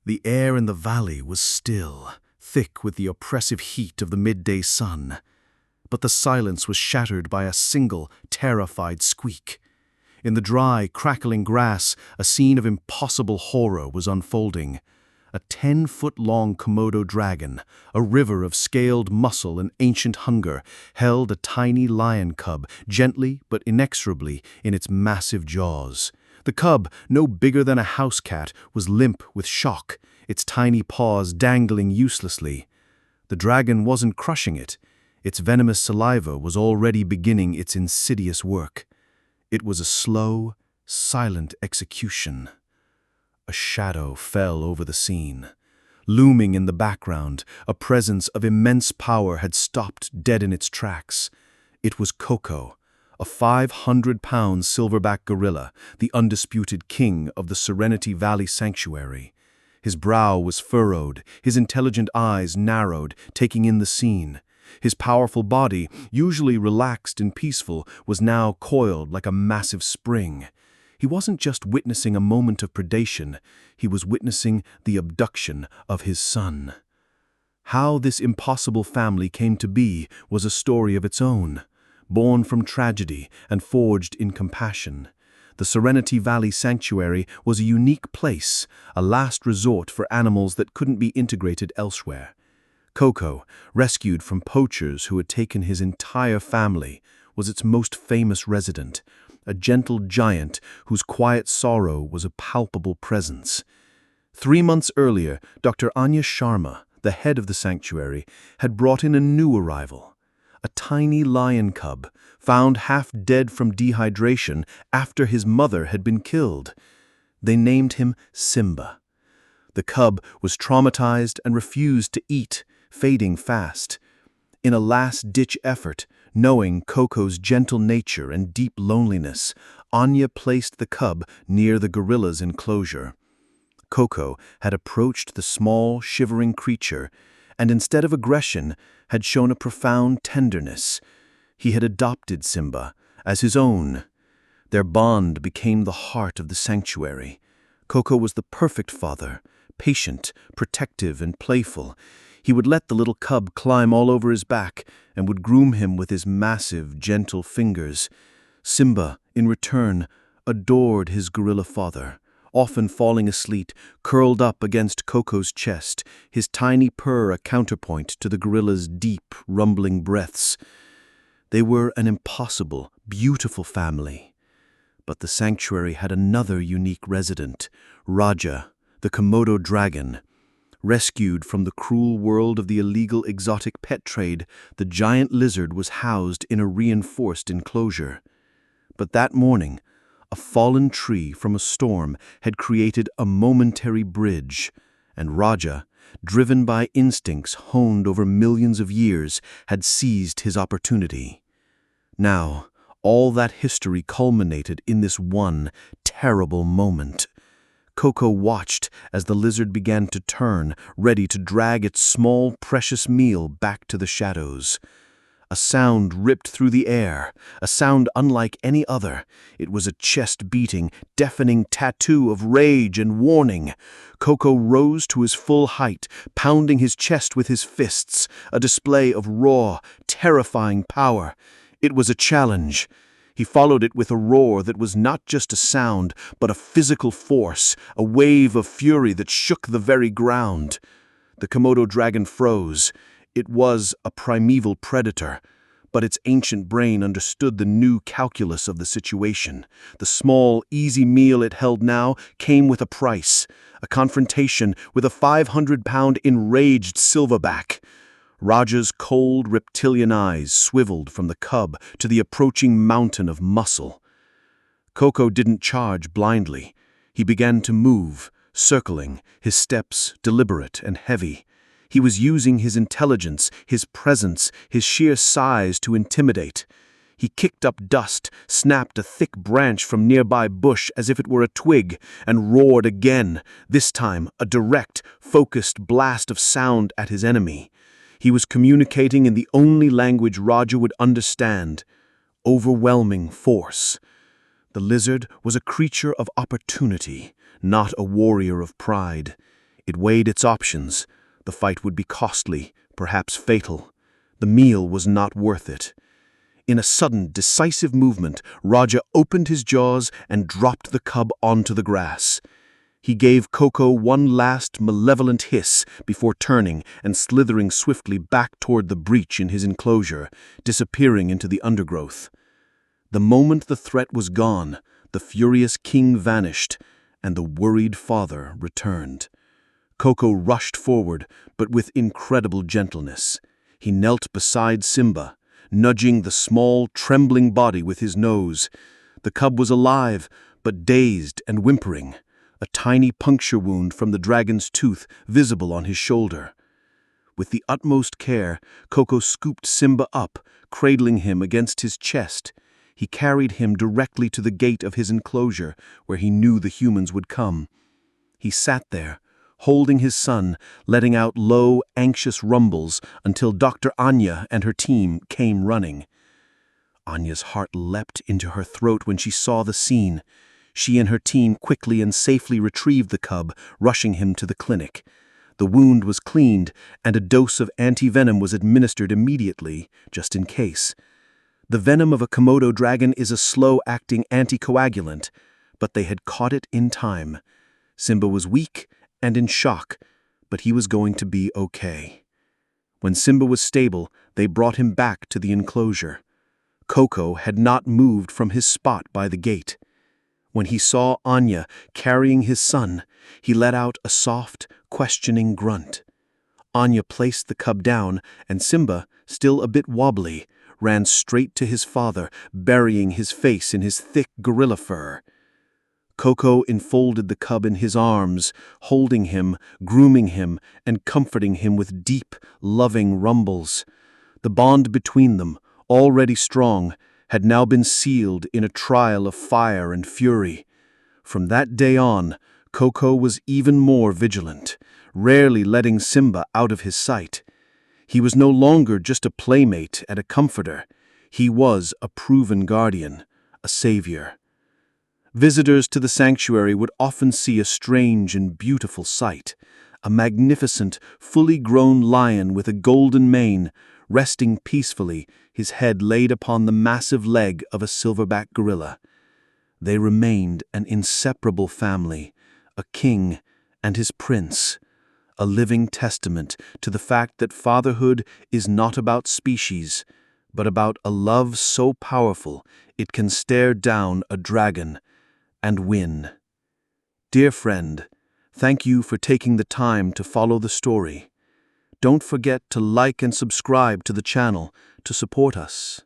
The air in the valley was still, thick with the oppressive heat of the midday sun, but the silence was shattered by a single, terrified squeak. In the dry, crackling grass, a scene of impossible horror was unfolding. A 10-foot-long Komodo dragon, a river of scaled muscle and ancient hunger, held a tiny lion cub gently but inexorably in its massive jaws. The cub, no bigger than a house cat, was limp with shock, its tiny paws dangling uselessly. The dragon wasn't crushing it. Its venomous saliva was already beginning its insidious work. It was a slow, silent execution. A shadow fell over the scene. Looming in the background, a presence of immense power had stopped dead in its tracks. It was Koko, a 500-pound silverback gorilla, the undisputed king of the Serenity Valley Sanctuary. His brow was furrowed, his intelligent eyes narrowed, taking in the scene. His powerful body, usually relaxed and peaceful, was now coiled like a massive spring. He wasn't just witnessing a moment of predation, he was witnessing the abduction of his son. How this impossible family came to be was a story of its own, born from tragedy and forged in compassion. The Serenity Valley Sanctuary was a unique place, a last resort for animals that couldn't be integrated elsewhere. Koko, rescued from poachers who had taken his entire family, was its most famous resident, a gentle giant whose quiet sorrow was a palpable presence. 3 months earlier, Dr. Anya Sharma, the head of the sanctuary, had brought in a new arrival, a tiny lion cub, found half dead from dehydration after his mother had been killed. They named him Simba. The cub was traumatized and refused to eat, fading fast. In a last-ditch effort, knowing Koko's gentle nature and deep loneliness, Anya placed the cub near the gorilla's enclosure. Koko had approached the small, shivering creature, and instead of aggression, had shown a profound tenderness. He had adopted Simba as his own. Their bond became the heart of the sanctuary. Koko was the perfect father, patient, protective, and playful. He would let the little cub climb all over his back and would groom him with his massive, gentle fingers. Simba, in return, adored his gorilla father, often falling asleep, curled up against Koko's chest, his tiny purr a counterpoint to the gorilla's deep, rumbling breaths. They were an impossible, beautiful family. But the sanctuary had another unique resident, Raja, the Komodo dragon. Rescued from the cruel world of the illegal exotic pet trade, the giant lizard was housed in a reinforced enclosure. But that morning, a fallen tree from a storm had created a momentary bridge, and Raja, driven by instincts honed over millions of years, had seized his opportunity. Now, all that history culminated in this one terrible moment. Koko watched as the lizard began to turn, ready to drag its small, precious meal back to the shadows. A sound ripped through the air, a sound unlike any other. It was a chest-beating, deafening tattoo of rage and warning. Koko rose to his full height, pounding his chest with his fists, a display of raw, terrifying power. It was a challenge. He followed it with a roar that was not just a sound, but a physical force, a wave of fury that shook the very ground. The Komodo dragon froze. It was a primeval predator, but its ancient brain understood the new calculus of the situation. The small, easy meal it held now came with a price, a confrontation with a 500-pound enraged silverback. Raja's cold, reptilian eyes swiveled from the cub to the approaching mountain of muscle. Koko didn't charge blindly. He began to move, circling, his steps deliberate and heavy. He was using his intelligence, his presence, his sheer size to intimidate. He kicked up dust, snapped a thick branch from nearby bush as if it were a twig, and roared again, this time a direct, focused blast of sound at his enemy. He was communicating in the only language Raja would understand: overwhelming force. The lizard was a creature of opportunity, not a warrior of pride. It weighed its options. The fight would be costly, perhaps fatal. The meal was not worth it. In a sudden, decisive movement, Raja opened his jaws and dropped the cub onto the grass. He gave Koko one last malevolent hiss before turning and slithering swiftly back toward the breach in his enclosure, disappearing into the undergrowth. The moment the threat was gone, the furious king vanished, and the worried father returned. Koko rushed forward, but with incredible gentleness. He knelt beside Simba, nudging the small, trembling body with his nose. The cub was alive, but dazed and whimpering, a tiny puncture wound from the dragon's tooth visible on his shoulder. With the utmost care, Koko scooped Simba up, cradling him against his chest. He carried him directly to the gate of his enclosure, where he knew the humans would come. He sat there, holding his son, letting out low, anxious rumbles until Dr. Anya and her team came running. Anya's heart leapt into her throat when she saw the scene. She and her team quickly and safely retrieved the cub, rushing him to the clinic. The wound was cleaned, and a dose of anti-venom was administered immediately, just in case. The venom of a Komodo dragon is a slow-acting anticoagulant, but they had caught it in time. Simba was weak and in shock, but he was going to be okay. When Simba was stable, they brought him back to the enclosure. Koko had not moved from his spot by the gate. When he saw Anya carrying his son, he let out a soft, questioning grunt. Anya placed the cub down, and Simba, still a bit wobbly, ran straight to his father, burying his face in his thick gorilla fur. Koko enfolded the cub in his arms, holding him, grooming him, and comforting him with deep, loving rumbles. The bond between them, already strong, had now been sealed in a trial of fire and fury. From that day on, Koko was even more vigilant, rarely letting Simba out of his sight. He was no longer just a playmate and a comforter. He was a proven guardian, a savior. Visitors to the sanctuary would often see a strange and beautiful sight: a magnificent, fully grown lion with a golden mane, resting peacefully, his head laid upon the massive leg of a silverback gorilla. They remained an inseparable family, a king and his prince, a living testament to the fact that fatherhood is not about species, but about a love so powerful it can stare down a dragon and win. Dear friend, thank you for taking the time to follow the story. Don't forget to like and subscribe to the channel to support us.